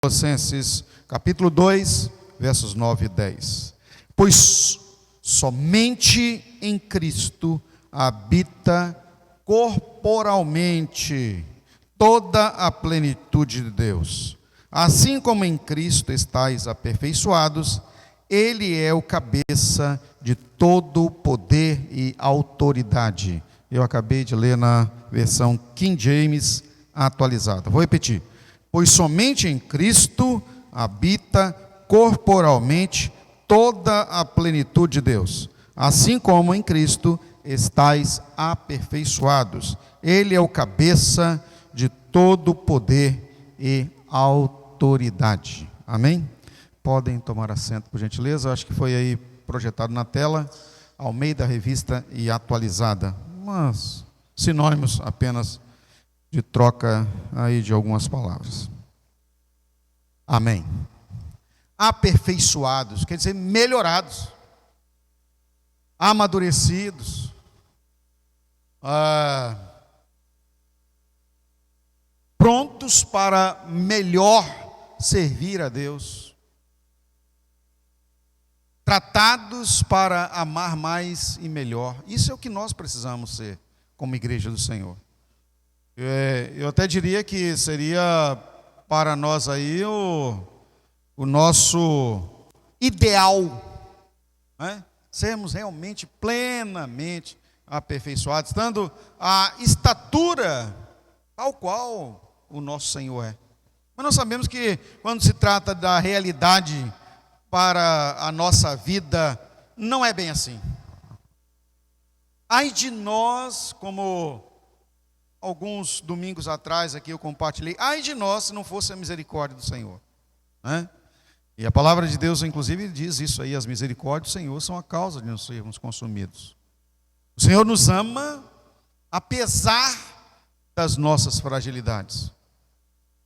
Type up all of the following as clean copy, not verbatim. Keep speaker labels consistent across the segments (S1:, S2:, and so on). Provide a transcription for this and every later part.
S1: Colossenses capítulo 2, versos 9 e 10. Pois somente em Cristo habita corporalmente toda a plenitude de Deus. Assim como em Cristo estáis aperfeiçoados, Ele é o cabeça de todo o poder e autoridade. Eu acabei de ler na versão King James atualizada. Vou repetir. Pois somente em Cristo habita corporalmente toda a plenitude de Deus. Assim como em Cristo estáis aperfeiçoados. Ele é o cabeça de todo poder e autoridade. Amém? Podem tomar assento, por gentileza. Acho que foi aí projetado na tela, Almeida Revista e atualizada. Mas sinônimos apenas de troca aí de algumas palavras. Amém. Aperfeiçoados, quer dizer melhorados, amadurecidos, prontos para melhor servir a Deus, tratados para amar mais e melhor. Isso é o que nós precisamos ser como igreja do Senhor. Eu até diria que seria para nós aí o nosso ideal, né? Sermos realmente plenamente aperfeiçoados, estando a estatura tal qual o nosso Senhor é. Mas nós sabemos que quando se trata da realidade para a nossa vida, não é bem assim. Ai de nós, como alguns domingos atrás aqui eu compartilhei, ai de nós se não fosse a misericórdia do Senhor, né? E a palavra de Deus inclusive diz isso aí, as misericórdias do Senhor são a causa de não sermos consumidos. O Senhor nos ama apesar das nossas fragilidades,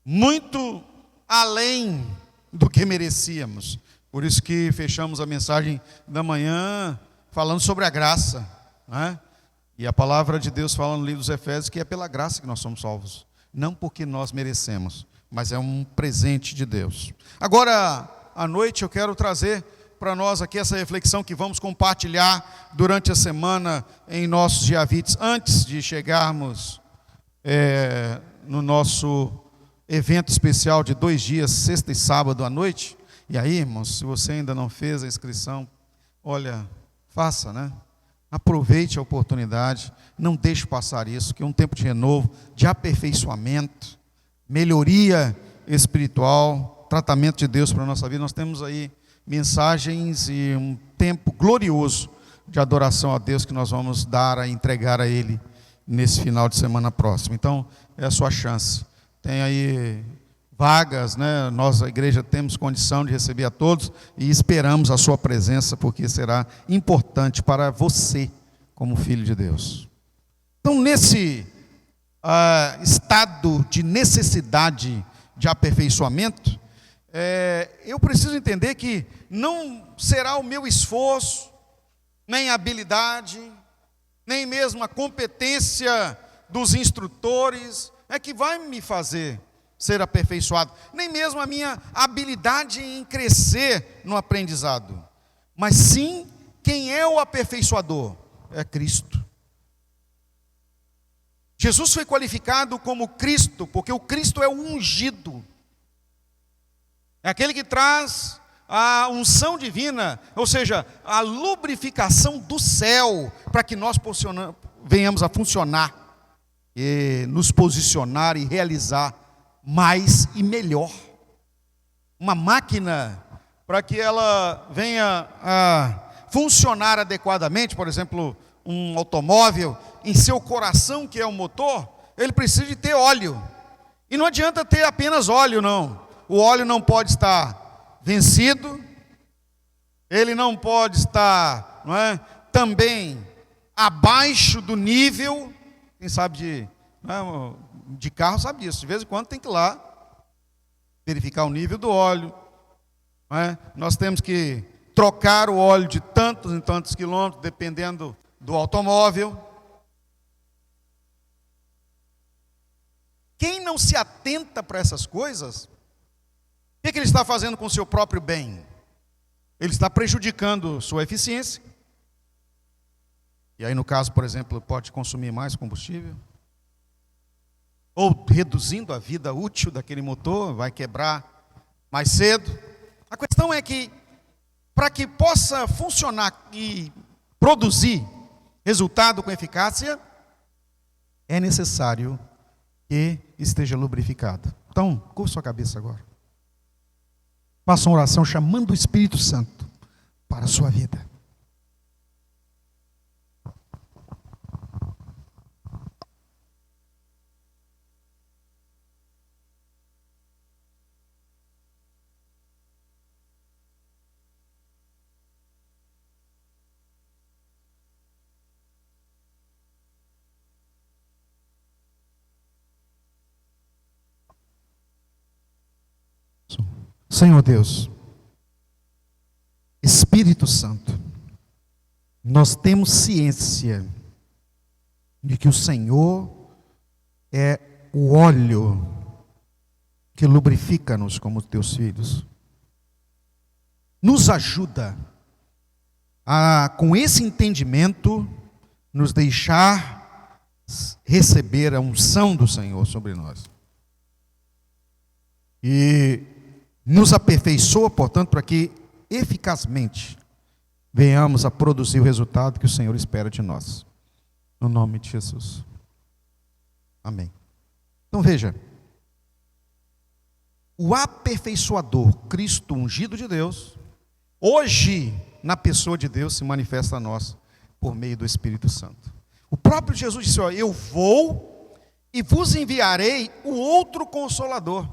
S1: muito além do que merecíamos. Por isso que fechamos a mensagem da manhã falando sobre a graça, né? E a palavra de Deus fala no livro dos Efésios que é pela graça que nós somos salvos. Não porque nós merecemos, mas é um presente de Deus. Agora, à noite, eu quero trazer para nós aqui essa reflexão que vamos compartilhar durante a semana em nossos diavites, antes de chegarmos no nosso evento especial de 2 dias, sexta e sábado à noite. E aí, irmãos, se você ainda não fez a inscrição, olha, faça, né? Aproveite a oportunidade, não deixe passar isso, que é um tempo de renovo, de aperfeiçoamento, melhoria espiritual, tratamento de Deus para a nossa vida. Nós temos aí mensagens e um tempo glorioso de adoração a Deus que nós vamos entregar a Ele nesse final de semana próximo. Então, é a sua chance. Tem aí vagas, né? Nós, a igreja, temos condição de receber a todos e esperamos a sua presença, porque será importante para você, como filho de Deus. Então, nesse estado de necessidade de aperfeiçoamento, eu preciso entender que não será o meu esforço, nem a habilidade, nem mesmo a competência dos instrutores que vai me fazer ser aperfeiçoado, nem mesmo a minha habilidade em crescer no aprendizado, mas sim quem é o aperfeiçoador? É Cristo. Jesus foi qualificado como Cristo, porque o Cristo é o ungido, é aquele que traz a unção divina, ou seja, a lubrificação do céu, para que nós venhamos a funcionar, e nos posicionar e realizar mais e melhor. Uma máquina, para que ela venha a funcionar adequadamente, por exemplo, um automóvel, em seu coração, que é o motor, ele precisa de ter óleo. E não adianta ter apenas óleo, não. O óleo não pode estar vencido, ele não pode estar, também abaixo do nível. Quem sabe de carro sabe disso, de vez em quando tem que ir lá verificar o nível do óleo, Nós temos que trocar o óleo de tantos em tantos quilômetros, dependendo do automóvel. Quem não se atenta para essas coisas ele está fazendo com o seu próprio bem? Ele está prejudicando sua eficiência. E aí, no caso, por exemplo, pode consumir mais combustível. Ou reduzindo a vida útil daquele motor, vai quebrar mais cedo. A questão é que, para que possa funcionar e produzir resultado com eficácia, é necessário que esteja lubrificado. Então, curva sua cabeça agora. Faça uma oração chamando o Espírito Santo para a sua vida. Senhor Deus, Espírito Santo, nós temos ciência de que o Senhor é o óleo que lubrifica-nos como teus filhos. Nos ajuda a, com esse entendimento, nos deixar receber a unção do Senhor sobre nós. E nos aperfeiçoa, portanto, para que eficazmente venhamos a produzir o resultado que o Senhor espera de nós. No nome de Jesus. Amém. Então veja, o aperfeiçoador, Cristo ungido de Deus, hoje, na pessoa de Deus, se manifesta a nós por meio do Espírito Santo. O próprio Jesus disse, eu vou e vos enviarei o outro Consolador,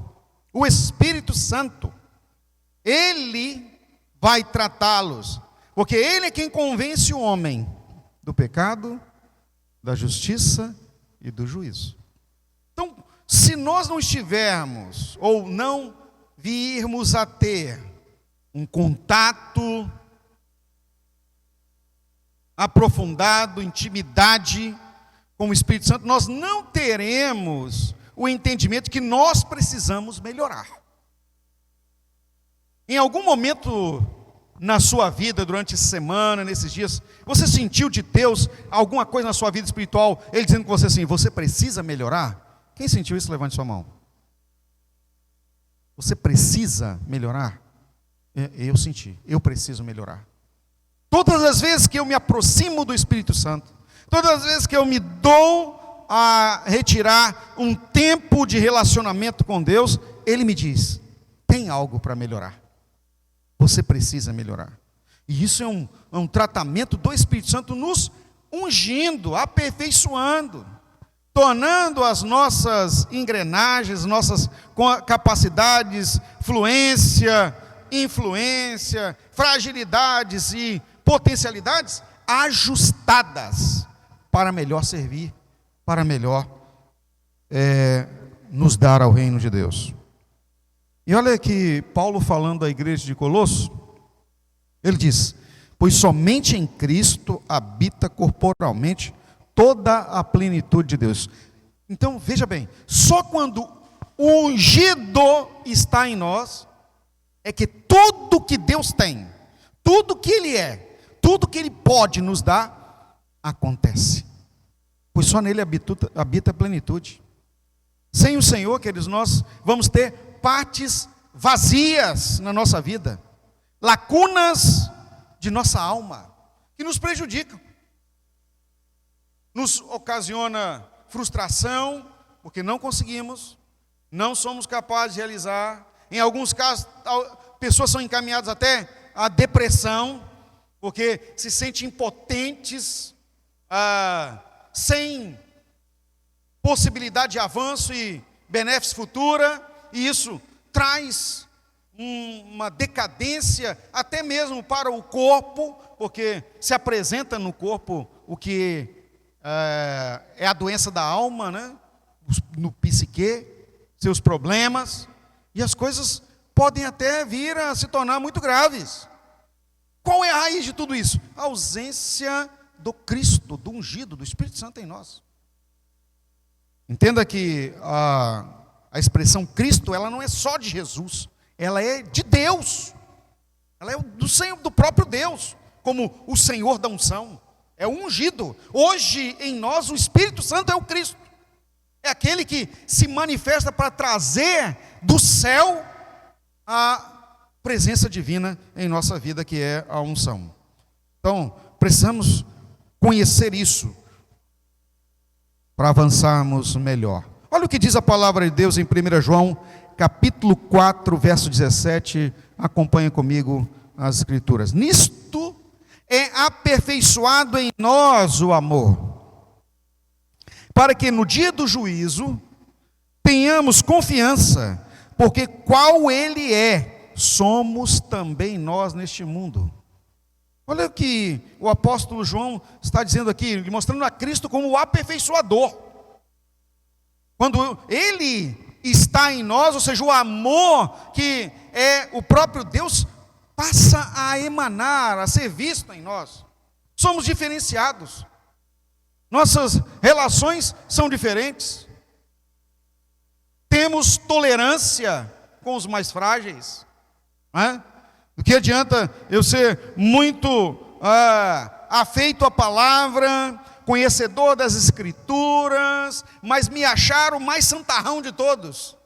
S1: o Espírito Santo. Ele vai tratá-los, porque Ele é quem convence o homem do pecado, da justiça e do juízo. Então, se nós não estivermos, ou não virmos a ter um contato aprofundado, intimidade com o Espírito Santo, nós não teremos o entendimento que nós precisamos melhorar. Em algum momento na sua vida, durante essa semana, nesses dias, você sentiu de Deus alguma coisa na sua vida espiritual, Ele dizendo com você assim, você precisa melhorar? Quem sentiu isso, levante sua mão. Você precisa melhorar? Eu senti, eu preciso melhorar. Todas as vezes que eu me aproximo do Espírito Santo, todas as vezes que eu me dou a retirar um tempo de relacionamento com Deus, Ele me diz, tem algo para melhorar. Você precisa melhorar. E isso é um tratamento do Espírito Santo nos ungindo, aperfeiçoando, tornando as nossas engrenagens, nossas capacidades, fluência, influência, fragilidades e potencialidades ajustadas para melhor servir, para melhor nos dar ao reino de Deus. E olha que Paulo falando à igreja de Colosso, ele diz, pois somente em Cristo habita corporalmente toda a plenitude de Deus. Então, veja bem, só quando o ungido está em nós, é que tudo que Deus tem, tudo que Ele é, tudo que Ele pode nos dar, acontece. Pois só nele habita a plenitude. Sem o Senhor, queridos, nós vamos ter partes vazias na nossa vida, lacunas de nossa alma, que nos prejudicam, nos ocasiona frustração, porque não conseguimos, não somos capazes de realizar. Em alguns casos, pessoas são encaminhadas até à depressão, porque se sentem impotentes, sem possibilidade de avanço e benefício futura, e isso traz uma decadência até mesmo para o corpo, porque se apresenta no corpo o que é a doença da alma, né? No psique, seus problemas, e as coisas podem até vir a se tornar muito graves. Qual é a raiz de tudo isso? A ausência do Cristo, do ungido, do Espírito Santo em nós. Entenda que a expressão Cristo, ela não é só de Jesus, ela é de Deus, ela é do Senhor, do próprio Deus, como o Senhor da unção, é o ungido. Hoje em nós o Espírito Santo é o Cristo, é aquele que se manifesta para trazer do céu a presença divina em nossa vida, que é a unção. Então, precisamos conhecer isso para avançarmos melhor. Olha o que diz a palavra de Deus em 1 João, capítulo 4, verso 17. Acompanha comigo as escrituras. Nisto é aperfeiçoado em nós o amor, para que no dia do juízo tenhamos confiança, porque qual Ele é, somos também nós neste mundo. Olha o que o apóstolo João está dizendo aqui, mostrando a Cristo como o aperfeiçoador. Quando Ele está em nós, ou seja, o amor que é o próprio Deus, passa a emanar, a ser visto em nós. Somos diferenciados. Nossas relações são diferentes. Temos tolerância com os mais frágeis. Do que adianta eu ser muito afeito à palavra, conhecedor das escrituras, mas me achar o mais santarrão de todos?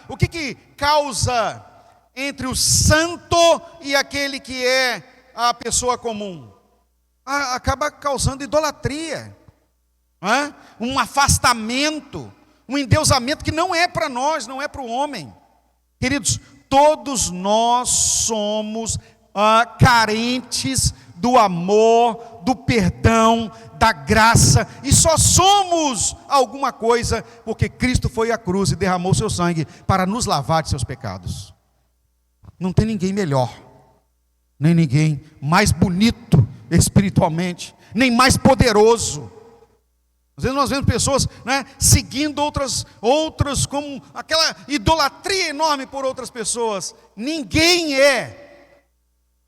S1: O que causa entre o santo e aquele que é a pessoa comum? Acaba causando idolatria, um afastamento, um endeusamento que não é para nós, não é para o homem. Queridos, todos nós somos carentes do amor, do perdão, da graça, e só somos alguma coisa porque Cristo foi à cruz e derramou seu sangue para nos lavar de seus pecados. Não tem ninguém melhor, nem ninguém mais bonito espiritualmente, nem mais poderoso. Às vezes nós vemos pessoas, seguindo outras como aquela idolatria enorme por outras pessoas. Ninguém é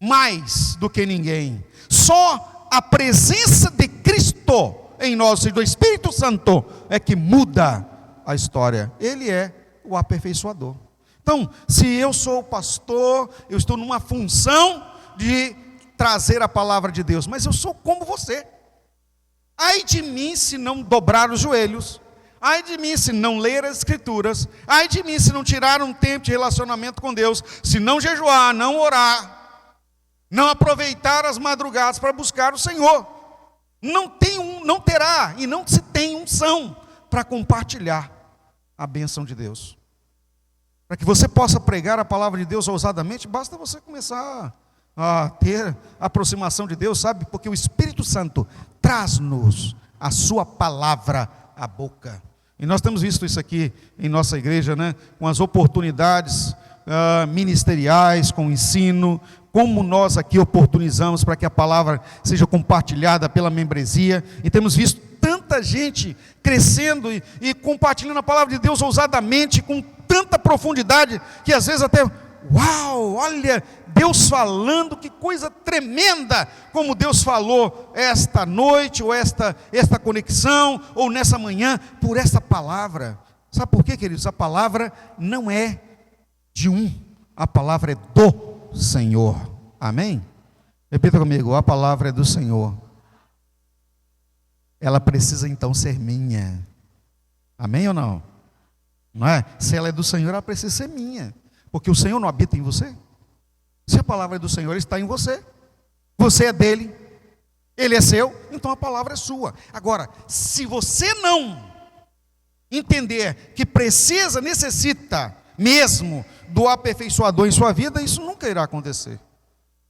S1: mais do que ninguém. Só a presença de Cristo em nós, do Espírito Santo, é que muda a história. Ele é o aperfeiçoador. Então, se eu sou pastor, eu estou numa função de trazer a palavra de Deus, mas eu sou como você. Ai de mim se não dobrar os joelhos, ai de mim se não ler as escrituras, ai de mim se não tirar um tempo de relacionamento com Deus, se não jejuar, não orar, não aproveitar as madrugadas para buscar o Senhor. Não terá e não se tem unção para compartilhar a bênção de Deus. Para que você possa pregar a palavra de Deus ousadamente, basta você começar a ter aproximação de Deus, sabe? Porque o Espírito Santo traz-nos a sua palavra à boca. E nós temos visto isso aqui em nossa igreja, com as oportunidades ministeriais, com o ensino, como nós aqui oportunizamos para que a palavra seja compartilhada pela membresia, e temos visto tanta gente crescendo e compartilhando a palavra de Deus ousadamente, com tanta profundidade, que às vezes até, uau, olha, Deus falando, que coisa tremenda, como Deus falou esta noite, ou esta conexão, ou nessa manhã, por essa palavra. Sabe por quê, queridos? A palavra não é de a palavra é do Senhor. Amém? Repita comigo, a palavra é do Senhor. Ela precisa então ser minha. Amém ou não? Não é? Se ela é do Senhor, ela precisa ser minha, porque o Senhor não habita em você. Se a palavra é do Senhor, está em você. Você é dele, ele é seu, então a palavra é sua. Agora, se você não entender que necessita mesmo do aperfeiçoador em sua vida, isso nunca irá acontecer.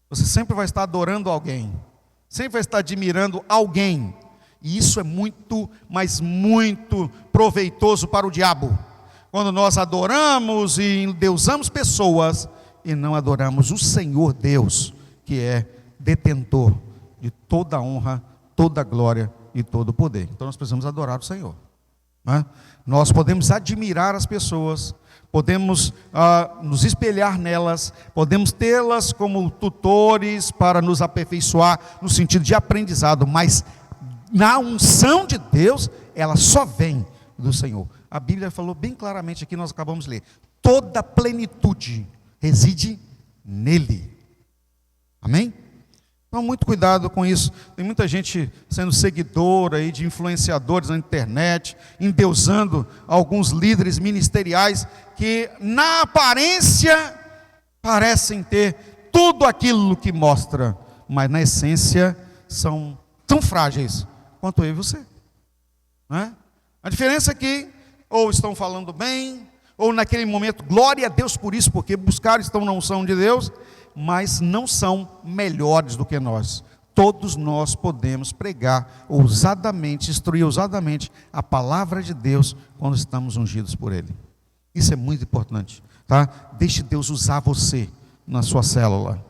S1: Você sempre vai estar adorando alguém, sempre vai estar admirando alguém, e isso é muito, mas muito proveitoso para o diabo. Quando nós adoramos e endeusamos pessoas e não adoramos o Senhor Deus, que é detentor de toda a honra, toda a glória e todo o poder. Então nós precisamos adorar o Senhor. Nós podemos admirar as pessoas, podemos nos espelhar nelas, podemos tê-las como tutores para nos aperfeiçoar no sentido de aprendizado, mas na unção de Deus, ela só vem do Senhor. A Bíblia falou bem claramente aqui, nós acabamos de ler: toda a plenitude reside nele. Amém? Então, muito cuidado com isso. Tem muita gente sendo seguidora aí de influenciadores na internet, endeusando alguns líderes ministeriais que, na aparência, parecem ter tudo aquilo que mostra, mas na essência são tão frágeis quanto eu e você. Não é? A diferença é que ou estão falando bem, ou naquele momento, glória a Deus por isso, porque buscaram, estão na unção de Deus, mas não são melhores do que nós. Todos nós podemos pregar ousadamente, instruir ousadamente a palavra de Deus quando estamos ungidos por Ele. Isso é muito importante, tá? Deixe Deus usar você na sua célula.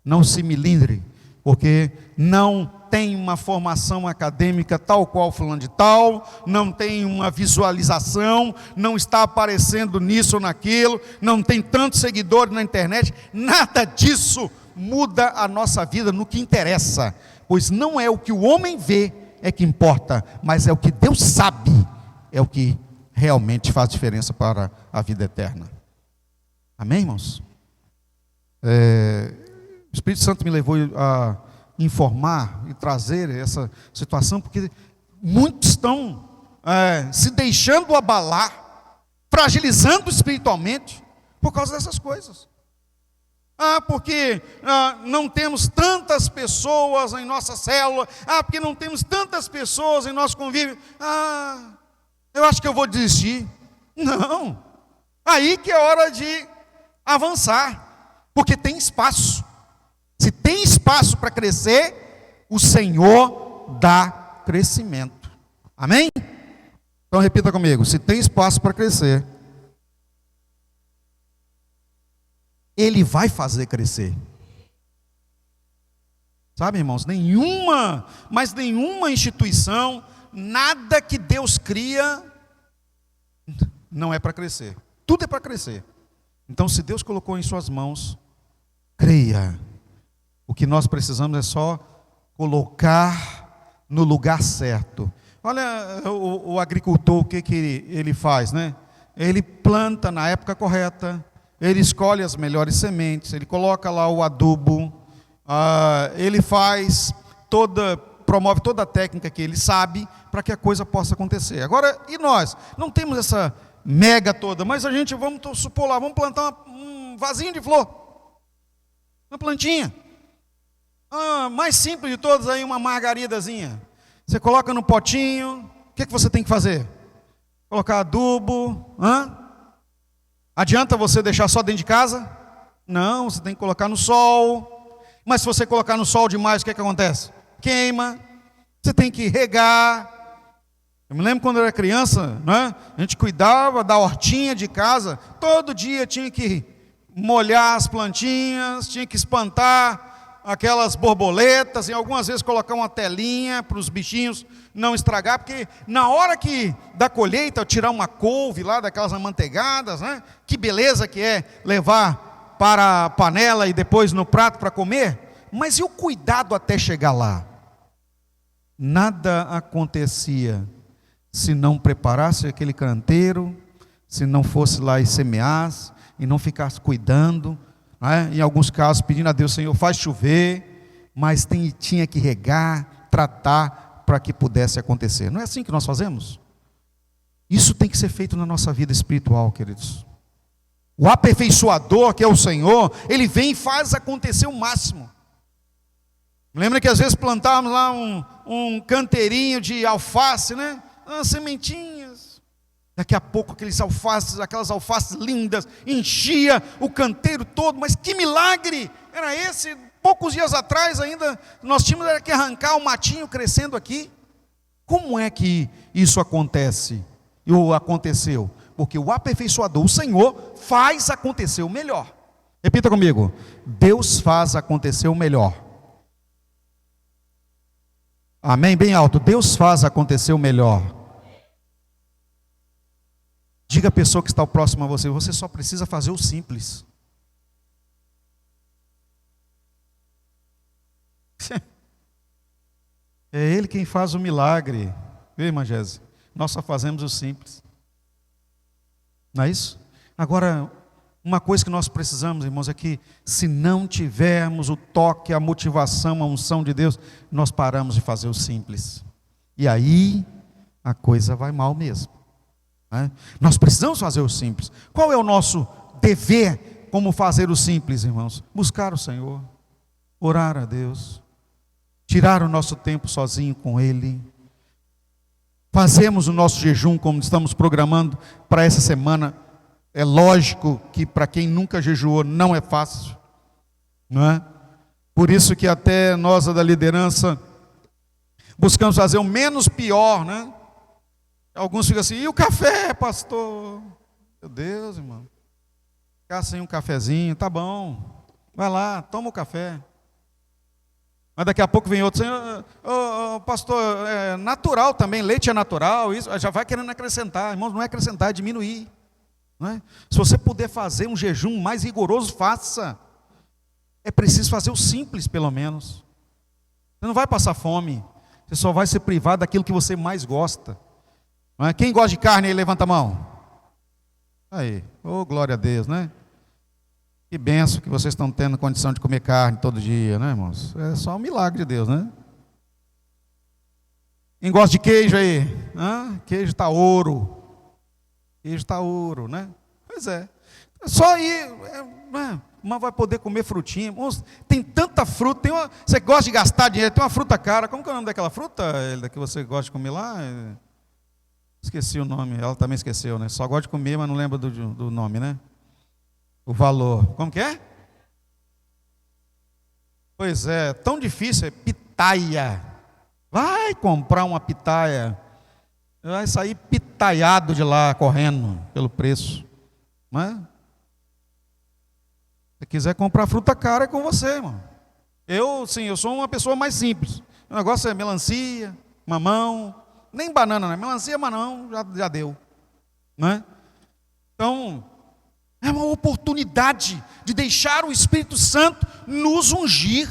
S1: Não se milindre, porque não tem uma formação acadêmica tal qual fulano de tal, não tem uma visualização, não está aparecendo nisso ou naquilo, não tem tantos seguidores na internet, nada disso muda a nossa vida no que interessa, pois não é o que o homem vê é que importa, mas é o que Deus sabe, é o que realmente faz diferença para a vida eterna. Amém, irmãos? O Espírito Santo me levou a informar e trazer essa situação, porque muitos estão se deixando abalar, fragilizando espiritualmente, por causa dessas coisas. Porque não temos tantas pessoas em nossa célula, porque não temos tantas pessoas em nosso convívio, eu acho que eu vou desistir. Não, aí que é hora de avançar, porque tem espaço. Se tem espaço para crescer, o Senhor dá crescimento. Amém? Então repita comigo: se tem espaço para crescer, Ele vai fazer crescer. Sabe, irmãos, nenhuma instituição, nada que Deus cria, não é para crescer. Tudo é para crescer. Então, se Deus colocou em suas mãos, creia. O que nós precisamos é só colocar no lugar certo. Olha o agricultor, o que ele faz, né? Ele planta na época correta, ele escolhe as melhores sementes, ele coloca lá o adubo, ele promove toda a técnica que ele sabe para que a coisa possa acontecer. Agora, e nós? Não temos essa mega toda, mas a gente, vamos supor lá, vamos plantar um vasinho de flor, uma plantinha. Mais simples de todas aí, uma margaridazinha. Você coloca no potinho, o que você tem que fazer? Colocar adubo. Adianta você deixar só dentro de casa? Não, você tem que colocar no sol. Mas se você colocar no sol demais, o que acontece? Queima. Você tem que regar. Eu me lembro quando eu era criança, né? A gente cuidava da hortinha de casa. Todo dia tinha que molhar as plantinhas, tinha que espantar aquelas borboletas, e algumas vezes colocar uma telinha para os bichinhos não estragar, porque na hora da colheita, tirar uma couve lá daquelas amanteigadas, né? Que beleza que é levar para a panela e depois no prato para comer, mas e o cuidado até chegar lá? Nada acontecia se não preparasse aquele canteiro, se não fosse lá e semeasse, e não ficasse cuidando, em alguns casos pedindo a Deus: Senhor, faz chover, mas tinha que regar, tratar, para que pudesse acontecer. Não é assim que nós fazemos? Isso tem que ser feito na nossa vida espiritual, queridos. O aperfeiçoador, que é o Senhor, Ele vem e faz acontecer o máximo. Lembra que às vezes plantávamos lá um canteirinho de alface, né? Sementinhas. Daqui a pouco aquelas alfaces lindas, enchia o canteiro todo, mas que milagre era esse? Poucos dias atrás ainda, nós tínhamos que arrancar o matinho crescendo aqui. Como é que isso acontece? Ou aconteceu? Porque o aperfeiçoador, o Senhor, faz acontecer o melhor. Repita comigo: Deus faz acontecer o melhor. Amém? Bem alto: Deus faz acontecer o melhor. Diga à pessoa que está próximo a você: você só precisa fazer o simples. É Ele quem faz o milagre. Viu, irmã Jéssica? Nós só fazemos o simples. Não é isso? Agora, Uma coisa que nós precisamos, irmãos, é que se não tivermos o toque, a motivação, a unção de Deus, nós paramos de fazer o simples. E aí a coisa vai mal mesmo, né? Nós precisamos fazer o simples. Qual é o nosso dever como fazer o simples, irmãos? Buscar o Senhor, orar a Deus, tirar o nosso tempo sozinho com Ele. Fazemos o nosso jejum como estamos programando para essa semana. É lógico que para quem nunca jejuou não é fácil, não é? Por isso que até nós da liderança buscamos fazer o menos pior, né? Alguns ficam assim, e o café, pastor? Meu Deus, irmão. Ficar sem um cafezinho, tá bom. Vai lá, toma o café. Mas daqui a pouco vem outro, pastor, é natural também, leite é natural, isso já vai querendo acrescentar. Irmãos, não é acrescentar, é diminuir. Não é? Se você puder fazer um jejum mais rigoroso, faça. É preciso fazer o simples, pelo menos. Você não vai passar fome, você só vai se privar daquilo que você mais gosta. Não é? Quem gosta de carne aí, levanta a mão. Aí, glória a Deus, né? Que benção que vocês estão tendo condição de comer carne todo dia, né, irmãos? É só um milagre de Deus, né? Quem gosta de queijo aí? Queijo está ouro. Queijo está ouro, né? Pois é. Só ir, mas vai poder comer frutinha. Irmãos, tem tanta fruta. Você gosta de gastar dinheiro, tem uma fruta cara. Como que é o nome daquela fruta, Elida, que você gosta de comer lá? Esqueci o nome, ela também esqueceu, né? Só gosta de comer, mas não lembra do nome, né? O valor. Como que é? Pois é, tão difícil, é pitaia. Vai comprar uma pitaia, vai sair pitaiado de lá, correndo pelo preço. Não é? Se quiser comprar fruta cara, é com você, irmão. Eu sou uma pessoa mais simples. O negócio é melancia, mamão, nem banana, né? Melancia, mamão, já deu. Não é? Então, é uma oportunidade de deixar o Espírito Santo nos ungir,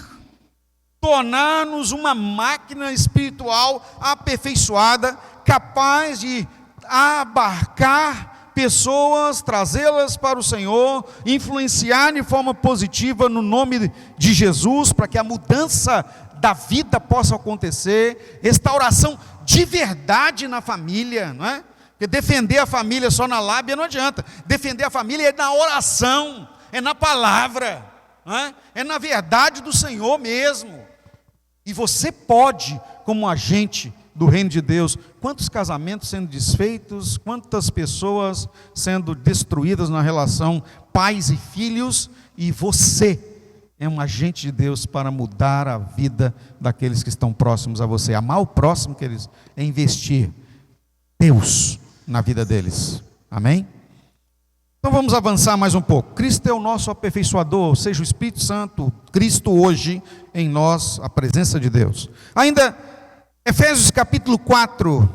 S1: tornar-nos uma máquina espiritual aperfeiçoada, capaz de abarcar pessoas, trazê-las para o Senhor, influenciar de forma positiva no nome de Jesus, para que a mudança da vida possa acontecer, restauração de verdade na família, não é? Porque defender a família só na lábia não adianta. Defender a família é na oração, é na palavra, não é? É na verdade do Senhor mesmo. E você pode, como agente do reino de Deus, quantos casamentos sendo desfeitos, quantas pessoas sendo destruídas na relação pais e filhos, e você é um agente de Deus para mudar a vida daqueles que estão próximos a você. Amar o próximo, queridos, é investir Deus na vida deles. Amém? Então vamos avançar mais um pouco. Cristo é o nosso aperfeiçoador, ou seja, o Espírito Santo, Cristo hoje em nós, a presença de Deus. Ainda, Efésios capítulo 4,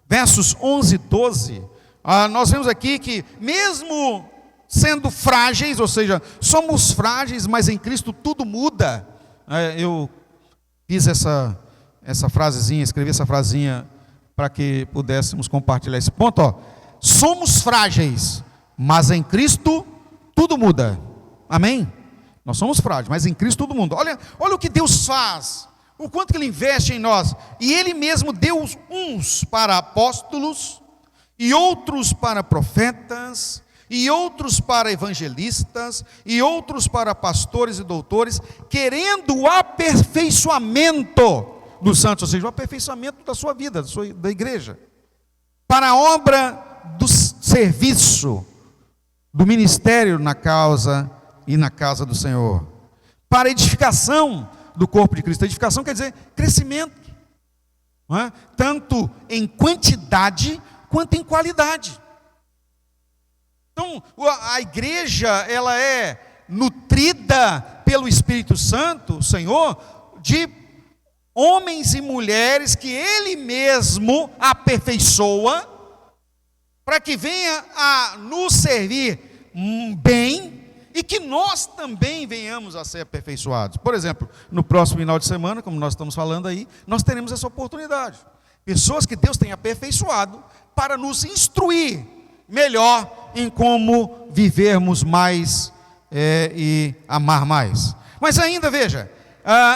S1: versos 11 e 12, nós vemos aqui que mesmo sendo frágeis, ou seja, somos frágeis, mas em Cristo tudo muda. Eu fiz essa frasezinha, escrevi essa frasinha para que pudéssemos compartilhar esse ponto. Somos frágeis, mas em Cristo tudo muda. Amém? Nós somos frágeis, mas em Cristo tudo muda. Olha o que Deus faz, o quanto que Ele investe em nós. E Ele mesmo deu uns para apóstolos, e outros para profetas, e outros para evangelistas, e outros para pastores e doutores, querendo o aperfeiçoamento dos santos, ou seja, o aperfeiçoamento da sua vida, da igreja, para a obra do serviço, do ministério na causa e na casa do Senhor, para a edificação do corpo de Cristo. Edificação quer dizer crescimento, não é? Tanto em quantidade quanto em qualidade. Então, a igreja, ela é nutrida pelo Espírito Santo, o Senhor, de homens e mulheres que Ele mesmo aperfeiçoa, para que venha a nos servir bem, e que nós também venhamos a ser aperfeiçoados. Por exemplo, no próximo final de semana, como nós estamos falando aí, nós teremos essa oportunidade. Pessoas que Deus tem aperfeiçoado para nos instruir melhor em como vivermos mais e amar mais. Mas ainda veja,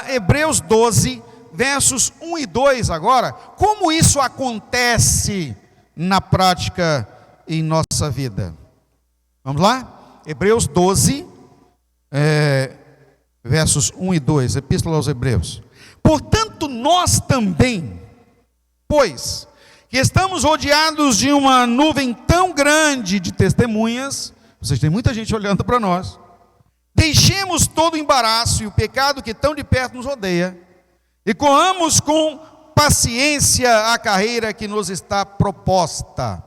S1: Hebreus 12, versos 1 e 2 agora, como isso acontece na prática em nossa vida. Vamos lá? Hebreus 12, versos 1 e 2, Epístola aos Hebreus. Portanto, nós também, pois que estamos rodeados de uma nuvem tão grande de testemunhas, vocês têm muita gente olhando para nós, deixemos todo o embaraço e o pecado que tão de perto nos rodeia, e corramos com paciência a carreira que nos está proposta,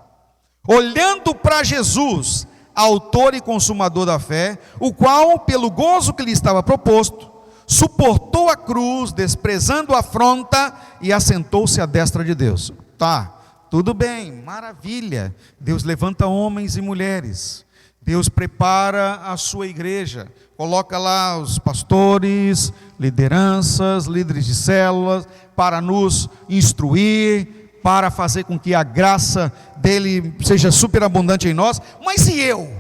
S1: olhando para Jesus, autor e consumador da fé, o qual, pelo gozo que lhe estava proposto, suportou a cruz, desprezando a afronta, e assentou-se à destra de Deus. Tá, tudo bem, maravilha. Deus levanta homens e mulheres. Deus prepara a sua igreja. Coloca lá os pastores, lideranças, líderes de células, para nos instruir, para fazer com que a graça dele seja superabundante em nós. Mas e eu?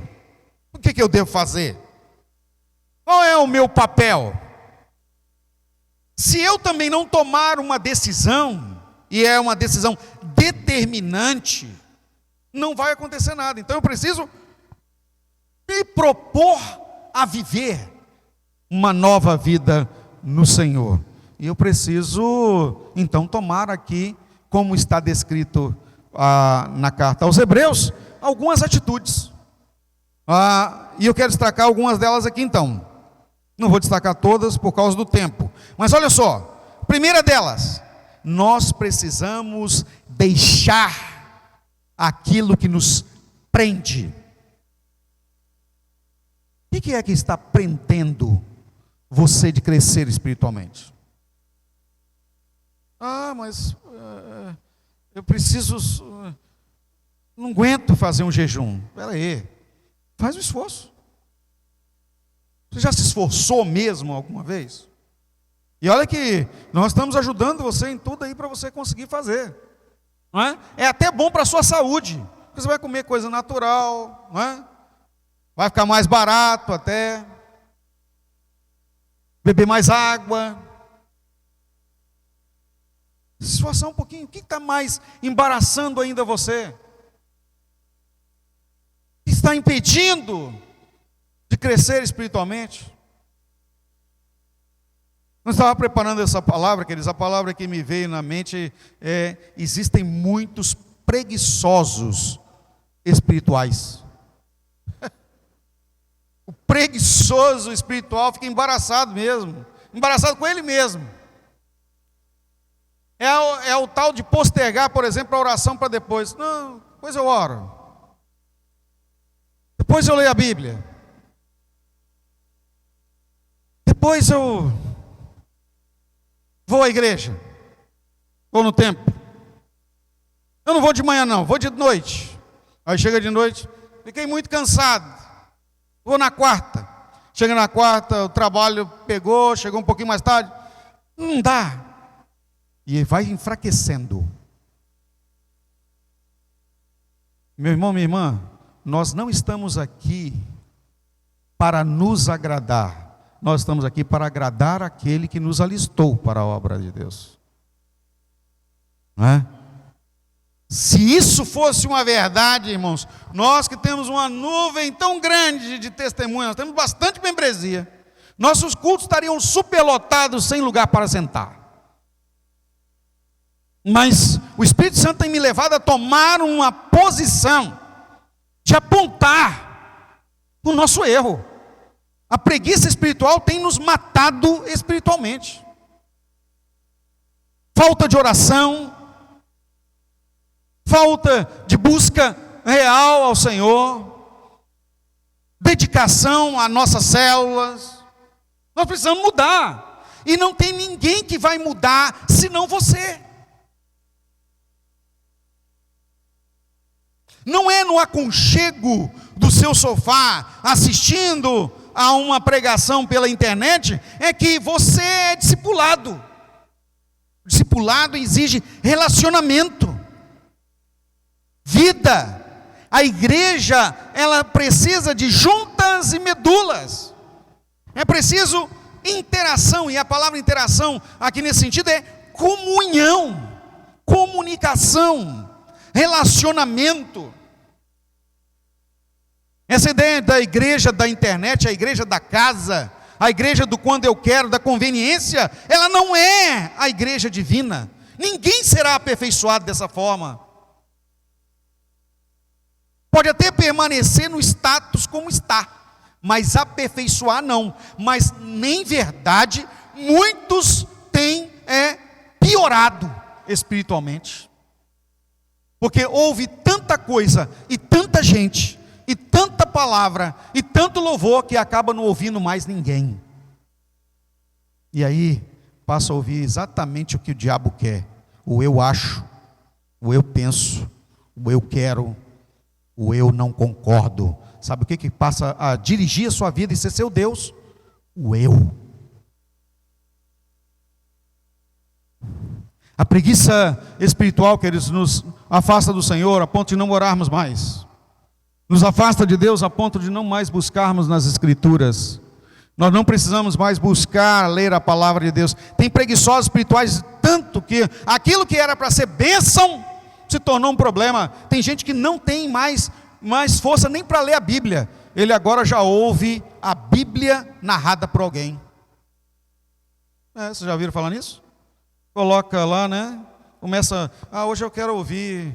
S1: O que eu devo fazer? Qual é o meu papel? Se eu também não tomar uma decisão, e é uma decisão determinante, não vai acontecer nada. Então eu preciso me propor a viver uma nova vida no Senhor. E eu preciso, então, tomar aqui, como está descrito na carta aos Hebreus, algumas atitudes. E eu quero destacar algumas delas aqui então. Não vou destacar todas por causa do tempo. Mas olha só, primeira delas, nós precisamos deixar aquilo que nos prende. O que é que está prendendo você de crescer espiritualmente? Mas eu preciso, não aguento fazer um jejum. Espera aí, faz um esforço. Você já se esforçou mesmo alguma vez? E olha que nós estamos ajudando você em tudo aí para você conseguir fazer. Não é? É até bom para a sua saúde, porque você vai comer coisa natural, não é? Vai ficar mais barato até, beber mais água. Se esforçar um pouquinho, o que está mais embaraçando ainda você? O que está impedindo de crescer espiritualmente? Eu estava preparando essa palavra, queridos, a palavra que me veio na mente existem muitos preguiçosos espirituais. O preguiçoso espiritual fica embaraçado mesmo, embaraçado com ele mesmo. É o tal de postergar, por exemplo, a oração para depois. Não, depois eu oro. Depois eu leio a Bíblia. Depois eu vou à igreja. Vou no templo. Eu não vou de manhã não, vou de noite. Aí chega de noite, fiquei muito cansado. Vou na quarta. Chega na quarta, o trabalho pegou, chegou um pouquinho mais tarde. Não dá. E vai enfraquecendo. Meu irmão, minha irmã, nós não estamos aqui para nos agradar. Nós estamos aqui para agradar aquele que nos alistou para a obra de Deus. Não é? Se isso fosse uma verdade, irmãos, nós que temos uma nuvem tão grande de testemunhas, temos bastante membresia, nossos cultos estariam superlotados sem lugar para sentar. Mas o Espírito Santo tem me levado a tomar uma posição de apontar o nosso erro. A preguiça espiritual tem nos matado espiritualmente. Falta de oração, falta de busca real ao Senhor, dedicação às nossas células. Nós precisamos mudar. E não tem ninguém que vai mudar senão você. Não é no aconchego do seu sofá, assistindo a uma pregação pela internet, é que você é discipulado. Discipulado exige relacionamento, vida, A igreja, ela precisa de juntas e medulas. É preciso interação, e a palavra interação aqui nesse sentido é comunhão, comunicação, relacionamento. Essa ideia da igreja da internet, a igreja da casa, a igreja do quando eu quero, da conveniência, ela não é a igreja divina. Ninguém será aperfeiçoado dessa forma. Pode até permanecer no status como está, mas aperfeiçoar não. Mas, nem verdade, muitos têm piorado espiritualmente. Porque houve tanta coisa e tanta gente, e tanta palavra, e tanto louvor, que acaba não ouvindo mais ninguém. E aí, passa a ouvir exatamente o que o diabo quer. O eu acho, o eu penso, o eu quero, o eu não concordo. Sabe o que passa a dirigir a sua vida e ser seu Deus? O eu. A preguiça espiritual, queridos, nos afasta do Senhor a ponto de não orarmos mais. Nos afasta de Deus a ponto de não mais buscarmos nas Escrituras. Nós não precisamos mais buscar ler a palavra de Deus. Tem preguiçosos espirituais tanto que aquilo que era para ser bênção se tornou um problema. Tem gente que não tem mais força nem para ler a Bíblia. Ele agora já ouve a Bíblia narrada por alguém. Vocês já ouviram falar nisso? Coloca lá, né? Começa, hoje eu quero ouvir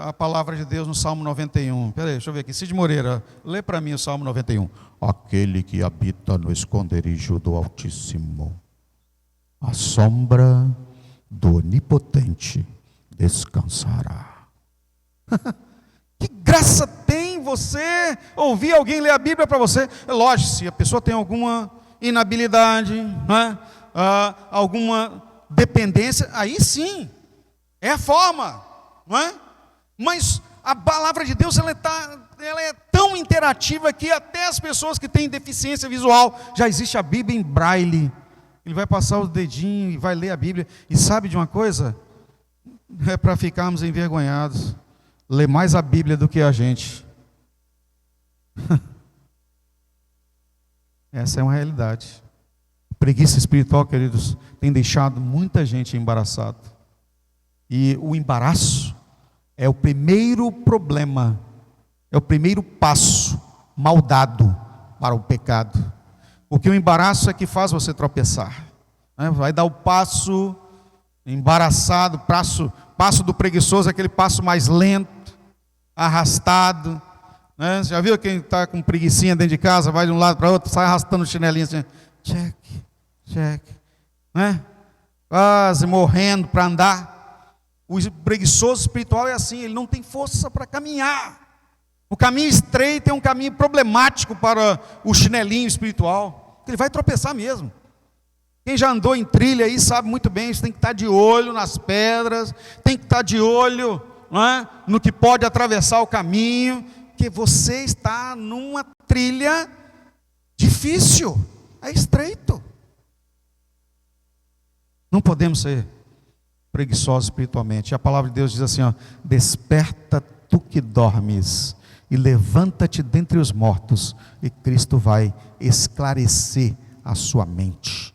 S1: a palavra de Deus no Salmo 91. Peraí, deixa eu ver aqui. Cid Moreira, lê para mim o Salmo 91. Aquele que habita no esconderijo do Altíssimo, a sombra do Onipotente descansará. Que graça tem você ouvir alguém ler a Bíblia para você? É lógico, se a pessoa tem alguma inabilidade, né? Alguma dependência, aí sim, é a forma, não é? Mas a palavra de Deus ela é tão interativa que até as pessoas que têm deficiência visual, já existe a Bíblia em braille. Ele vai passar o dedinho e vai ler a Bíblia. E sabe de uma coisa? É para ficarmos envergonhados. Lê mais a Bíblia do que a gente. Essa é uma realidade. Preguiça espiritual, queridos, tem deixado muita gente embaraçada. E o embaraço é o primeiro problema, é o primeiro passo mal dado para o pecado. Porque o embaraço é que faz você tropeçar, né? Vai dar o passo embaraçado, passo do preguiçoso, aquele passo mais lento, arrastado, né? Você já viu quem está com preguicinha dentro de casa, vai de um lado para o outro, sai arrastando o chinelinho assim, check, né? Quase morrendo para andar. O preguiçoso espiritual é assim, ele não tem força para caminhar. O caminho estreito é um caminho problemático para o chinelinho espiritual. Ele vai tropeçar mesmo. Quem já andou em trilha aí sabe muito bem, você tem que estar de olho nas pedras, tem que estar de olho, não é? No que pode atravessar o caminho, que você está numa trilha difícil, é estreito. Não podemos ser preguiçosos espiritualmente. A palavra de Deus diz assim, desperta tu que dormes e levanta-te dentre os mortos, e Cristo vai esclarecer a sua mente.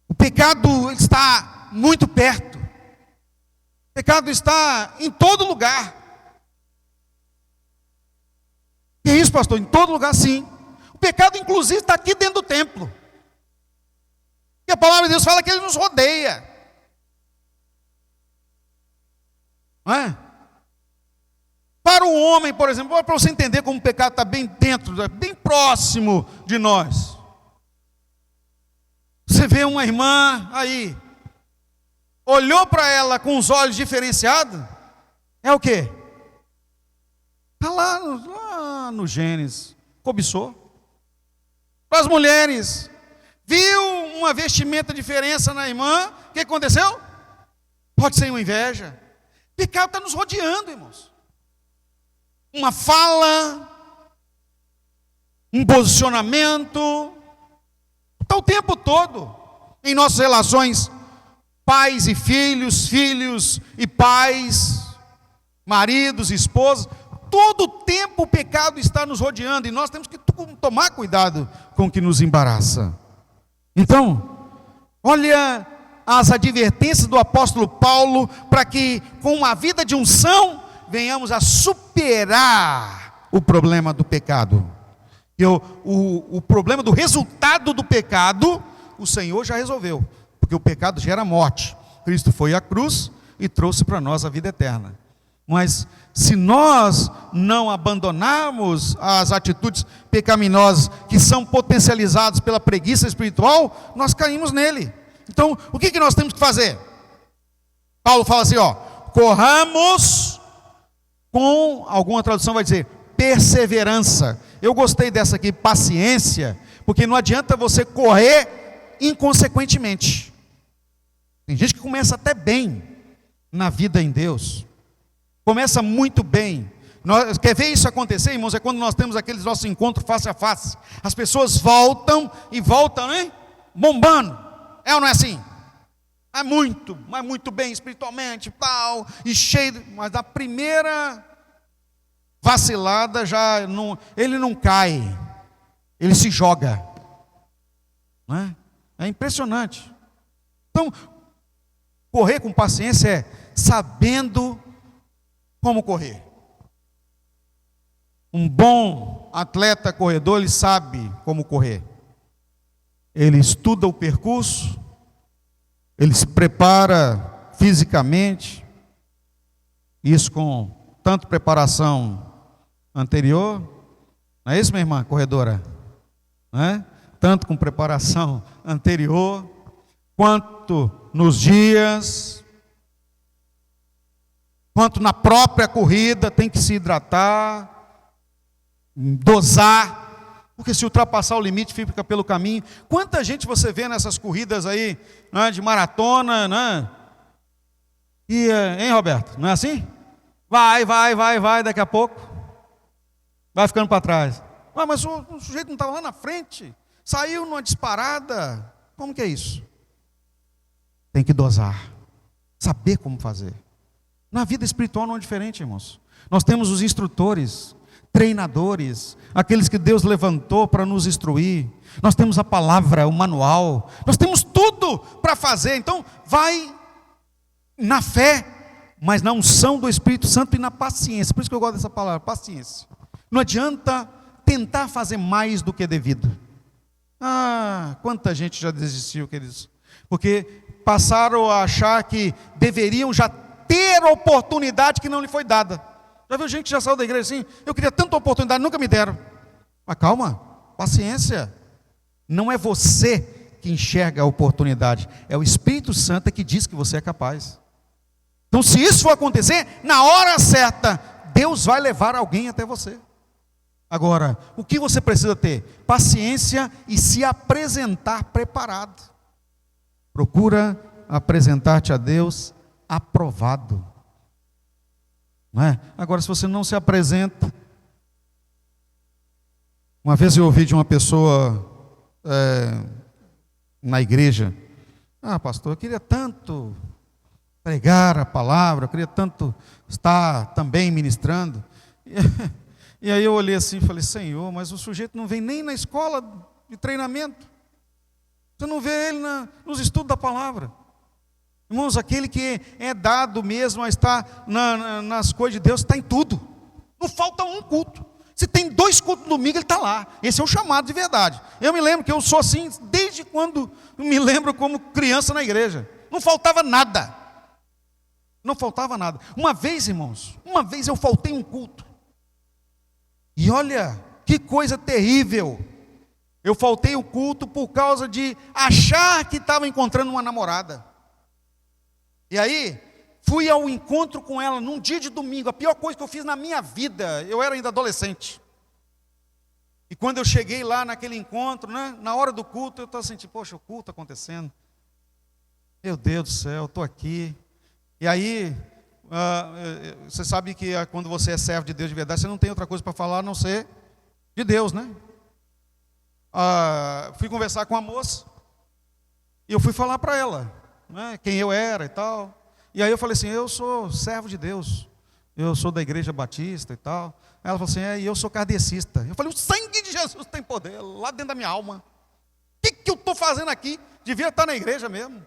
S1: O pecado está muito perto. O pecado está em todo lugar. Que isso, pastor? Em todo lugar, sim. O pecado, inclusive, está aqui dentro do templo. E a palavra de Deus fala que ele nos rodeia. Não é? Para o homem, por exemplo, para você entender como o pecado está bem dentro, bem próximo de nós. Você vê uma irmã aí, olhou para ela com os olhos diferenciados, é o quê? Está lá no Gênesis, cobiçou. Para as mulheres, viu uma vestimenta diferença na irmã, o que aconteceu? Pode ser uma inveja. O pecado está nos rodeando, irmãos. Uma fala, um posicionamento, está o tempo todo em nossas relações pais e filhos, filhos e pais, maridos e esposas, todo o tempo o pecado está nos rodeando, e nós temos que tomar cuidado com o que nos embaraça. Então, olha as advertências do apóstolo Paulo, para que com uma vida de unção, venhamos a superar o problema do pecado. E o problema do resultado do pecado, o Senhor já resolveu, porque o pecado gera morte. Cristo foi à cruz e trouxe para nós a vida eterna. Mas se nós não abandonarmos as atitudes pecaminosas que são potencializadas pela preguiça espiritual, nós caímos nele. Então, o que nós temos que fazer? Paulo fala assim, corramos com, alguma tradução vai dizer, perseverança. Eu gostei dessa aqui, paciência, porque não adianta você correr inconsequentemente. Tem gente que começa até bem na vida em Deus, começa muito bem. Quer ver isso acontecer, irmãos? É quando nós temos aqueles nossos encontros face a face. As pessoas voltam e voltam, né? Bombando. É ou não é assim? Mas muito bem espiritualmente, tal, e cheio, mas na primeira vacilada ele não cai, ele se joga, não é? É impressionante. Então, correr com paciência é sabendo como correr. Um bom atleta corredor, ele sabe como correr. Ele estuda o percurso, ele se prepara fisicamente, isso com tanto preparação anterior, não é isso, minha irmã corredora? Não é? Tanto com preparação anterior, quanto nos dias, quanto na própria corrida, tem que se hidratar, dosar, porque se ultrapassar o limite fica pelo caminho. Quanta gente você vê nessas corridas aí, né, de maratona, né? E, hein, Roberto, não é assim? Vai, daqui a pouco vai ficando para trás. Mas o sujeito não estava lá na frente, saiu numa disparada. Como que é isso? Tem que dosar, saber como fazer. Na vida espiritual não é diferente, irmãos. Nós temos os instrutores, treinadores, aqueles que Deus levantou para nos instruir. Nós temos a palavra, o manual, nós temos tudo para fazer. Então vai na fé, mas na unção do Espírito Santo e na paciência. Por isso que eu gosto dessa palavra, paciência. Não adianta tentar fazer mais do que é devido. Quanta gente já desistiu, queridos, porque passaram a achar que deveriam já ter a oportunidade que não lhe foi dada. Já viu gente que já saiu da igreja assim? Eu queria tanta oportunidade, nunca me deram. Mas calma, paciência. Não é você que enxerga a oportunidade, é o Espírito Santo que diz que você é capaz. Então, se isso for acontecer, na hora certa, Deus vai levar alguém até você. Agora, o que você precisa ter? Paciência e se apresentar preparado. Procura apresentar-te a Deus aprovado. Não é? Agora, se você não se apresenta, uma vez eu ouvi de uma pessoa na igreja, pastor, eu queria tanto pregar a palavra, eu queria tanto estar também ministrando, e aí eu olhei assim e falei, Senhor, mas o sujeito não vem nem na escola de treinamento, você não vê ele nos estudos da palavra. Irmãos, aquele que é dado mesmo a estar nas coisas de Deus, está em tudo, não falta um culto. Se tem 2 cultos no domingo, ele está lá. Esse é o chamado de verdade. Eu me lembro que eu sou assim desde quando me lembro como criança na igreja. Não faltava nada. Não faltava nada. Uma vez, irmãos, eu faltei um culto. E olha, que coisa terrível. Eu faltei o culto por causa de achar que estava encontrando uma namorada. E aí, fui ao encontro com ela num dia de domingo, a pior coisa que eu fiz na minha vida. Eu era ainda adolescente. E quando eu cheguei lá naquele encontro, né, na hora do culto, eu estava sentindo, poxa, o culto acontecendo. Meu Deus do céu, estou aqui. E aí, você sabe que quando você é servo de Deus de verdade, você não tem outra coisa para falar a não ser de Deus, né? Fui conversar com a moça, e eu fui falar para ela. né, quem eu era e tal. E aí eu falei assim, eu sou servo de Deus, eu sou da igreja batista e tal. Aí ela falou assim, e eu sou kardecista. Eu falei, o sangue de Jesus tem poder lá dentro da minha alma. O que eu estou fazendo aqui? Devia estar na igreja mesmo.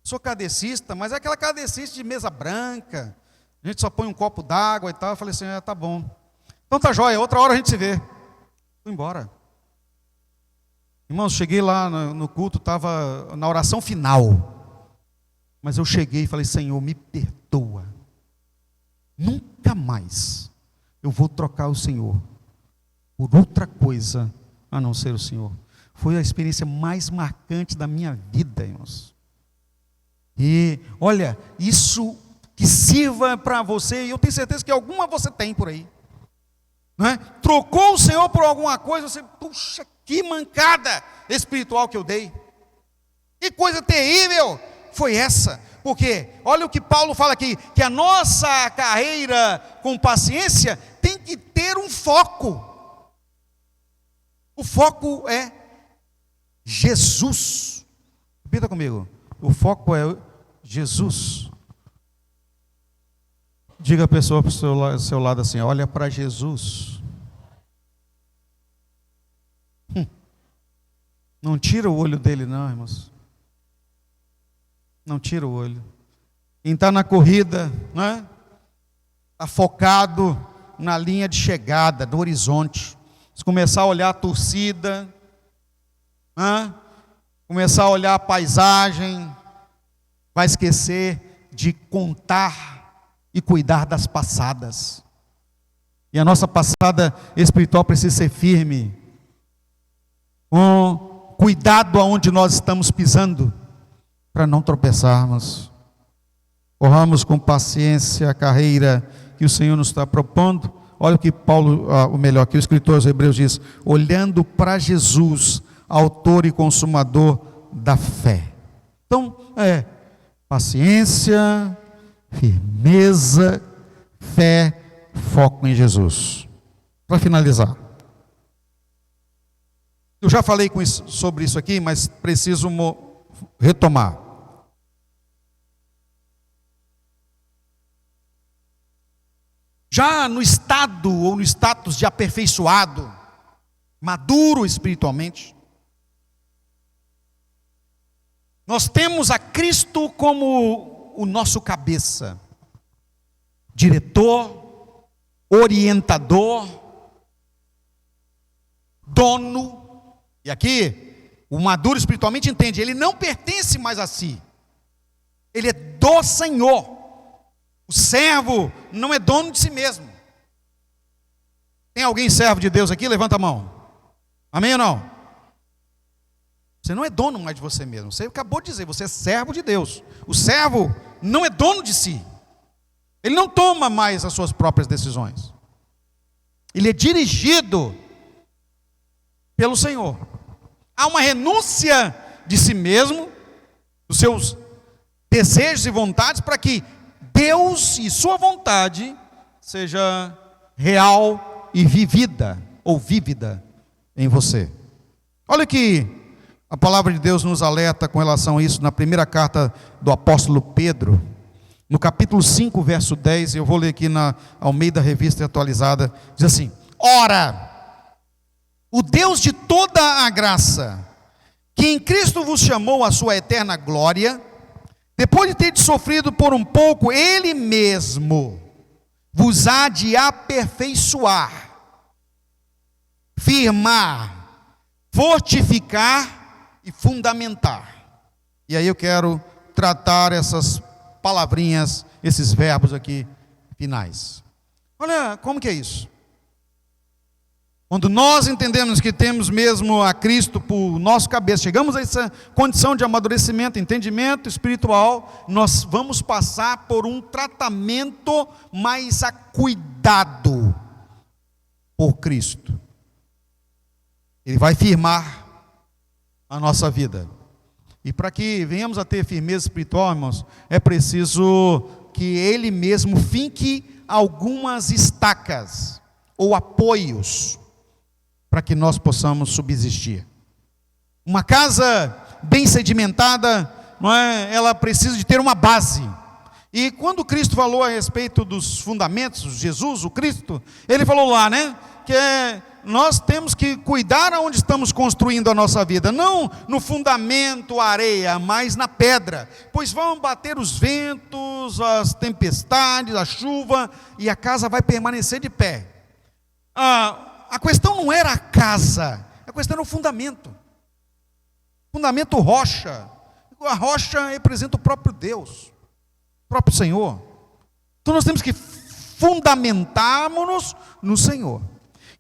S1: Sou kardecista, mas é aquela kardecista de mesa branca, a gente só põe um copo d'água e tal. Eu falei assim, tá bom. Então tá jóia, outra hora a gente se vê. Fui embora. Irmãos, cheguei lá no culto, estava na oração final. Mas eu cheguei e falei, Senhor, me perdoa. Nunca mais eu vou trocar o Senhor por outra coisa a não ser o Senhor. Foi a experiência mais marcante da minha vida, irmãos. E olha, isso que sirva para você, e eu tenho certeza que alguma você tem por aí, não é? Trocou o Senhor por alguma coisa, você, puxa, que mancada espiritual que eu dei, que coisa terrível foi essa. Porque olha o que Paulo fala aqui, que a nossa carreira com paciência tem que ter um foco. O foco é Jesus. Repita comigo, o foco é Jesus. Diga a pessoa para o seu lado assim, olha para Jesus. Não tira o olho dele não, irmãos. Não tira o olho. Quem está na corrida, né? Está focado na linha de chegada, do horizonte. Se começar a olhar a torcida, né? Começar a olhar a paisagem, vai esquecer de contar e cuidar das passadas. E a nossa passada espiritual precisa ser firme, com cuidado aonde nós estamos pisando, para não tropeçarmos. Corramos com paciência a carreira que o Senhor nos está propondo. Olha o que Paulo, que o escritor aos Hebreus diz, olhando para Jesus, autor e consumador da fé. Então, paciência, firmeza, fé, foco em Jesus. Para finalizar, eu já falei sobre isso aqui, mas preciso retomar. Já no estado ou no status de aperfeiçoado, maduro espiritualmente, nós temos a Cristo como o nosso cabeça, diretor, orientador, dono. E aqui, o maduro espiritualmente entende, ele não pertence mais a si, ele é do Senhor. O servo não é dono de si mesmo. Tem alguém servo de Deus aqui? Levanta a mão. Amém ou não? Você não é dono mais de você mesmo. Você acabou de dizer, você é servo de Deus. O servo não é dono de si. Ele não toma mais as suas próprias decisões. Ele é dirigido pelo Senhor. Há uma renúncia de si mesmo, dos seus desejos e vontades, para que Deus e sua vontade seja real e vivida, ou vívida em você. Olha que a palavra de Deus nos alerta com relação a isso na primeira carta do apóstolo Pedro, no capítulo 5, verso 10, eu vou ler aqui na Almeida Revista Atualizada, diz assim: ora, o Deus de toda a graça, que em Cristo vos chamou à sua eterna glória, depois de ter sofrido por um pouco, Ele mesmo vos há de aperfeiçoar, firmar, fortificar e fundamentar. E aí eu quero tratar essas palavrinhas, esses verbos aqui finais. Olha como que é isso. Quando nós entendemos que temos mesmo a Cristo por nosso cabeça, chegamos a essa condição de amadurecimento, entendimento espiritual, nós vamos passar por um tratamento mais cuidado por Cristo. Ele vai firmar a nossa vida. E para que venhamos a ter firmeza espiritual, irmãos, é preciso que Ele mesmo finque algumas estacas ou apoios, para que nós possamos subsistir. Uma casa bem sedimentada, não é? Ela precisa de ter uma base. E quando Cristo falou a respeito dos fundamentos, Jesus, o Cristo, ele falou lá, né, que nós temos que cuidar aonde estamos construindo a nossa vida, não no fundamento, areia, mas na pedra, pois vão bater os ventos, as tempestades, a chuva, e a casa vai permanecer de pé. A questão não era a casa, a questão era o fundamento rocha. A rocha representa o próprio Deus, o próprio Senhor. Então nós temos que fundamentarmos-nos no Senhor.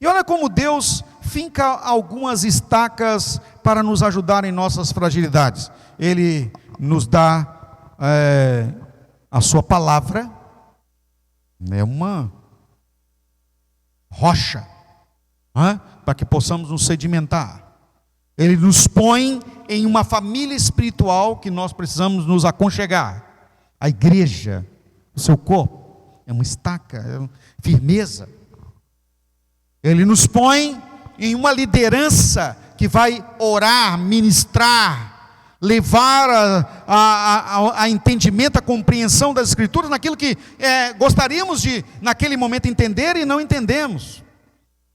S1: E olha como Deus finca algumas estacas para nos ajudar em nossas fragilidades. Ele nos dá a sua palavra, é uma rocha, para que possamos nos sedimentar. Ele nos põe em uma família espiritual que nós precisamos nos aconchegar. A igreja, o seu corpo, é uma estaca, é firmeza. Ele nos põe em uma liderança que vai orar, ministrar, levar a entendimento, a compreensão das Escrituras, naquilo que gostaríamos de, naquele momento, entender e não entendemos.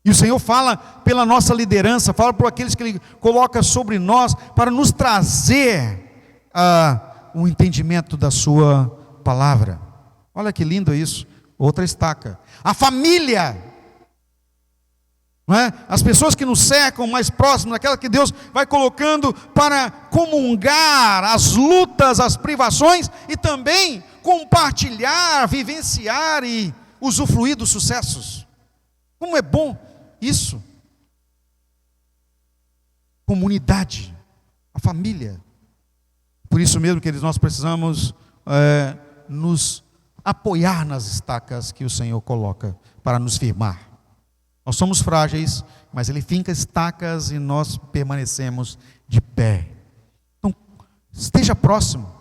S1: E o Senhor fala pela nossa liderança, fala por aqueles que Ele coloca sobre nós, para nos trazer o entendimento da sua palavra. Olha que lindo isso, outra estaca. A família, não é? As pessoas que nos cercam mais próximas, aquela que Deus vai colocando para comungar as lutas, as privações, e também compartilhar, vivenciar e usufruir dos sucessos. Como é bom isso. Comunidade, a família. Por isso mesmo, queridos, nós precisamos nos apoiar nas estacas que o Senhor coloca para nos firmar. Nós somos frágeis, mas Ele finca estacas e nós permanecemos de pé. Então, esteja próximo,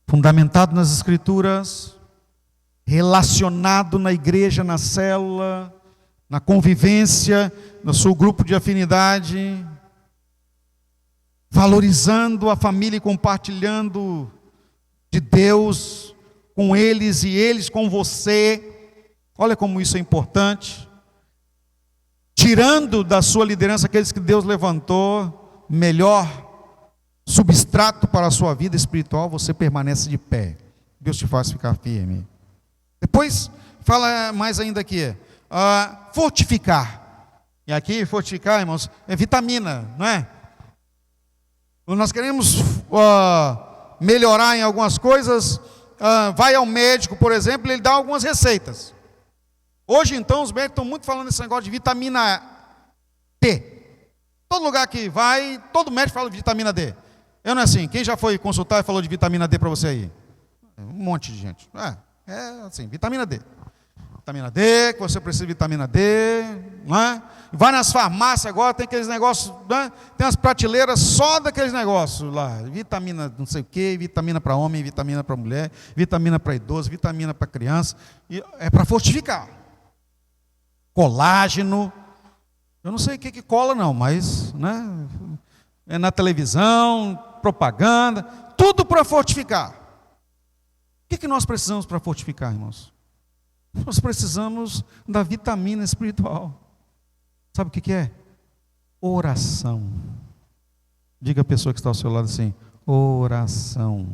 S1: fundamentado nas Escrituras, relacionado na igreja, na célula, na convivência, no seu grupo de afinidade, valorizando a família e compartilhando de Deus com eles e eles com você. Olha como isso é importante. Tirando da sua liderança aqueles que Deus levantou, melhor substrato para a sua vida espiritual, você permanece de pé. Deus te faz ficar firme. Depois, fala mais ainda aqui, fortificar. E aqui, fortificar, irmãos, é vitamina, não é? Nós queremos melhorar em algumas coisas, vai ao médico, por exemplo, ele dá algumas receitas. Hoje, então, os médicos estão muito falando desse negócio de vitamina D. Todo lugar que vai, todo médico fala de vitamina D. Eu não é assim, quem já foi consultar e falou de vitamina D para você aí? Um monte de gente. É assim, vitamina D. Vitamina D, que você precisa de vitamina D, não é? Vai nas farmácias agora, tem aqueles negócios, né? Tem as prateleiras só daqueles negócios lá. Vitamina não sei o quê, vitamina para homem, vitamina para mulher, vitamina para idoso, vitamina para criança. E é para fortificar. Colágeno. Eu não sei o que cola não, mas, né? É na televisão, propaganda, tudo para fortificar. O que nós precisamos para fortificar, irmãos? Nós precisamos da vitamina espiritual. Sabe o que é? Oração. Diga a pessoa que está ao seu lado assim: oração.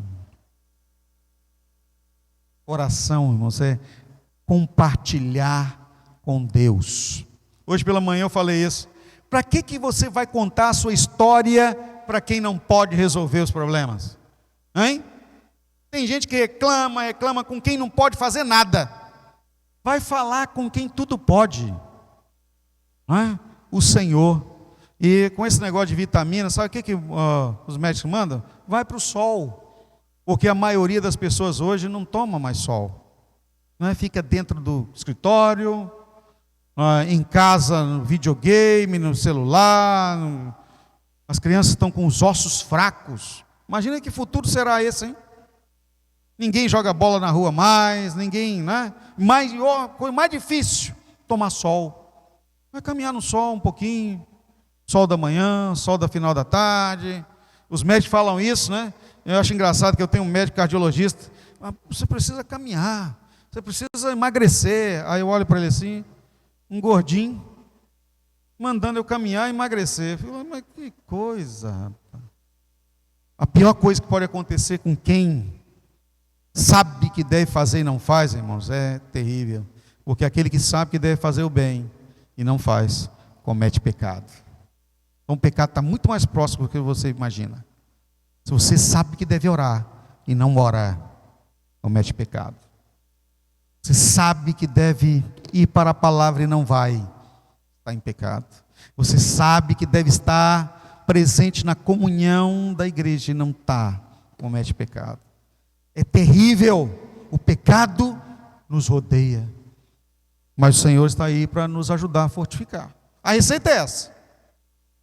S1: Oração, irmãos, é compartilhar com Deus. Hoje pela manhã eu falei isso. Para que você vai contar a sua história para quem não pode resolver os problemas? Hein? Tem gente que reclama com quem não pode fazer nada. Vai falar com quem tudo pode. Não é? O Senhor. E com esse negócio de vitamina, sabe o que os médicos mandam? Vai para o sol. Porque a maioria das pessoas hoje não toma mais sol. Não é? Fica dentro do escritório, em casa, no videogame, no celular. As crianças estão com os ossos fracos. Imagina que futuro será esse, hein? Ninguém joga bola na rua mais, ninguém, né? Coisa mais difícil, tomar sol. Vai caminhar no sol um pouquinho, sol da manhã, sol da final da tarde. Os médicos falam isso, né? Eu acho engraçado que eu tenho um médico cardiologista. Você precisa caminhar, você precisa emagrecer. Aí eu olho para ele assim, um gordinho, mandando eu caminhar e emagrecer. Eu falo, mas que coisa, rapaz. A pior coisa que pode acontecer com quem sabe que deve fazer e não faz, irmãos, é terrível. Porque aquele que sabe que deve fazer o bem e não faz, comete pecado. Então o pecado está muito mais próximo do que você imagina. Se você sabe que deve orar e não ora, comete pecado. Você sabe que deve ir para a palavra e não vai, está em pecado. Você sabe que deve estar presente na comunhão da igreja e não está, comete pecado. É terrível, o pecado nos rodeia. Mas o Senhor está aí para nos ajudar a fortificar. A receita é essa.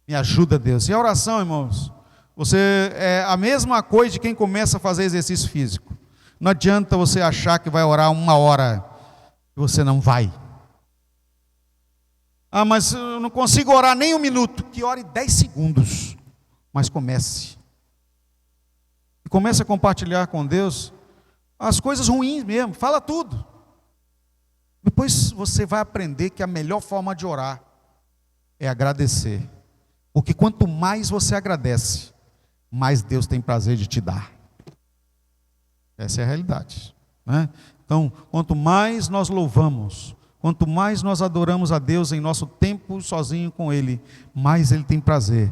S1: Me ajuda, Deus. E a oração, irmãos, você é a mesma coisa de quem começa a fazer exercício físico. Não adianta você achar que vai orar 1 hora e você não vai. Mas eu não consigo orar nem 1 minuto. Que ore 10 segundos. Mas comece. E comece a compartilhar com Deus as coisas ruins mesmo. Fala tudo. Depois você vai aprender que a melhor forma de orar é agradecer. Porque quanto mais você agradece, mais Deus tem prazer de te dar. Essa é a realidade, né? Então, quanto mais nós louvamos, quanto mais nós adoramos a Deus em nosso tempo sozinho com Ele, mais Ele tem prazer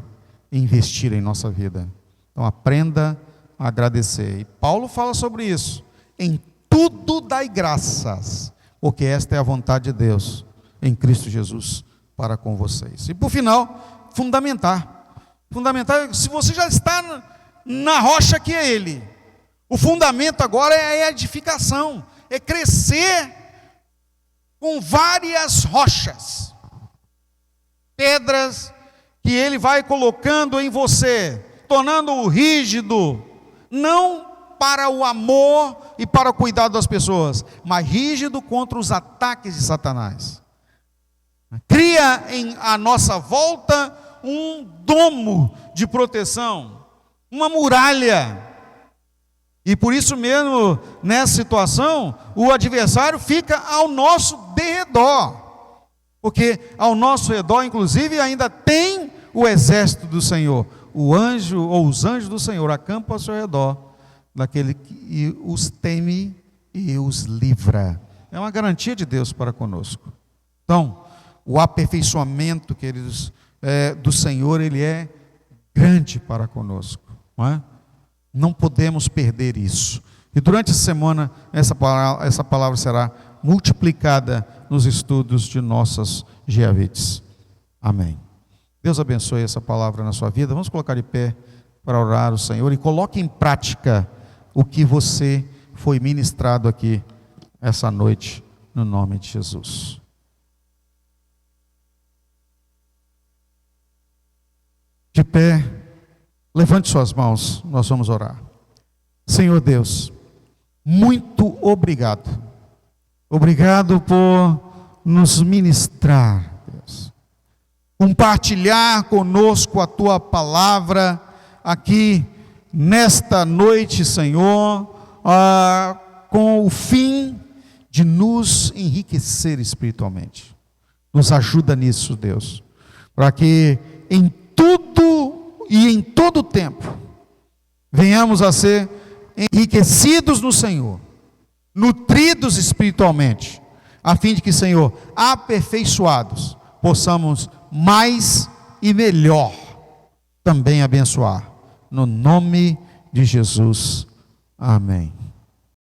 S1: em investir em nossa vida. Então aprenda a agradecer. E Paulo fala sobre isso. Em tudo dai graças, porque esta é a vontade de Deus em Cristo Jesus para com vocês. E por final, fundamentar. Fundamentar, se você já está na rocha que é Ele, o fundamento agora é a edificação, é crescer com várias rochas, pedras que Ele vai colocando em você, tornando-o rígido, não para o amor e para o cuidado das pessoas, mas rígido contra os ataques de Satanás. Cria à nossa volta um domo de proteção, uma muralha. E por isso mesmo, nessa situação, o adversário fica ao nosso derredor. Porque ao nosso redor, inclusive, ainda tem o exército do Senhor. O anjo ou os anjos do Senhor acampam ao seu redor, daquele que os teme e os livra. É uma garantia de Deus para conosco. Então, o aperfeiçoamento, queridos, do Senhor, Ele é grande para conosco, não é? Não podemos perder isso. E durante a semana, essa palavra será multiplicada nos estudos de nossas GAVITs. Amém. Deus abençoe essa palavra na sua vida. Vamos colocar de pé para orar ao Senhor e coloque em prática o que você foi ministrado aqui essa noite, no nome de Jesus. De pé, levante suas mãos, nós vamos orar. Senhor Deus, muito obrigado. Obrigado por nos ministrar, Deus. Compartilhar conosco a Tua palavra aqui nesta noite, Senhor, com o fim de nos enriquecer espiritualmente. Nos ajuda nisso, Deus, para que em tudo e em todo tempo venhamos a ser enriquecidos no Senhor, nutridos espiritualmente, a fim de que, Senhor, aperfeiçoados, possamos mais e melhor também abençoar. No nome de Jesus. Amém.